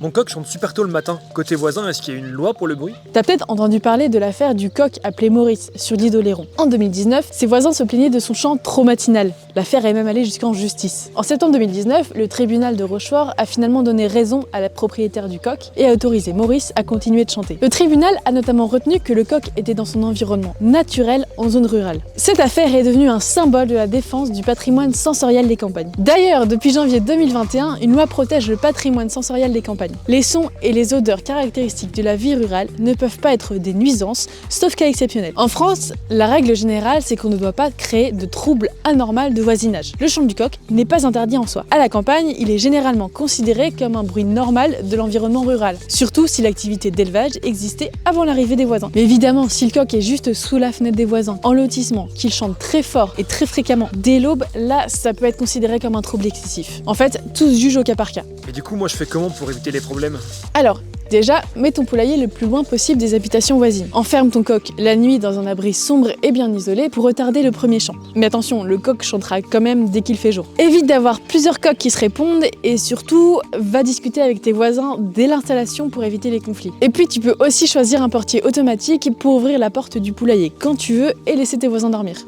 Mon coq chante super tôt le matin. Côté voisin, est-ce qu'il y a une loi pour le bruit? T'as peut-être entendu parler de l'affaire du coq appelé Maurice sur l'île d'Oléron. En 2019, ses voisins se plaignaient de son chant trop matinal. L'affaire est même allée jusqu'en justice. En septembre 2019, le tribunal de Rochefort a finalement donné raison à la propriétaire du coq et a autorisé Maurice à continuer de chanter. Le tribunal a notamment retenu que le coq était dans son environnement naturel en zone rurale. Cette affaire est devenue un symbole de la défense du patrimoine sensoriel des campagnes. D'ailleurs, depuis janvier 2021, une loi protège le patrimoine sensoriel des campagnes. Les sons et les odeurs caractéristiques de la vie rurale ne peuvent pas être des nuisances, sauf cas exceptionnels. En France, la règle générale, c'est qu'on ne doit pas créer de troubles anormaux de voisinage. Le chant du coq n'est pas interdit en soi. À la campagne, il est généralement considéré comme un bruit normal de l'environnement rural, surtout si l'activité d'élevage existait avant l'arrivée des voisins. Mais évidemment, si le coq est juste sous la fenêtre des voisins, en lotissement, qu'il chante très fort et très fréquemment dès l'aube, là, ça peut être considéré comme un trouble excessif. En fait, tout se juge au cas par cas. Et du coup, moi je fais comment pour éviter les problèmes? Alors, déjà, mets ton poulailler le plus loin possible des habitations voisines. Enferme ton coq la nuit dans un abri sombre et bien isolé pour retarder le premier chant. Mais attention, le coq chantera quand même dès qu'il fait jour. Évite d'avoir plusieurs coqs qui se répondent et surtout, va discuter avec tes voisins dès l'installation pour éviter les conflits. Et puis, tu peux aussi choisir un portier automatique pour ouvrir la porte du poulailler quand tu veux et laisser tes voisins dormir.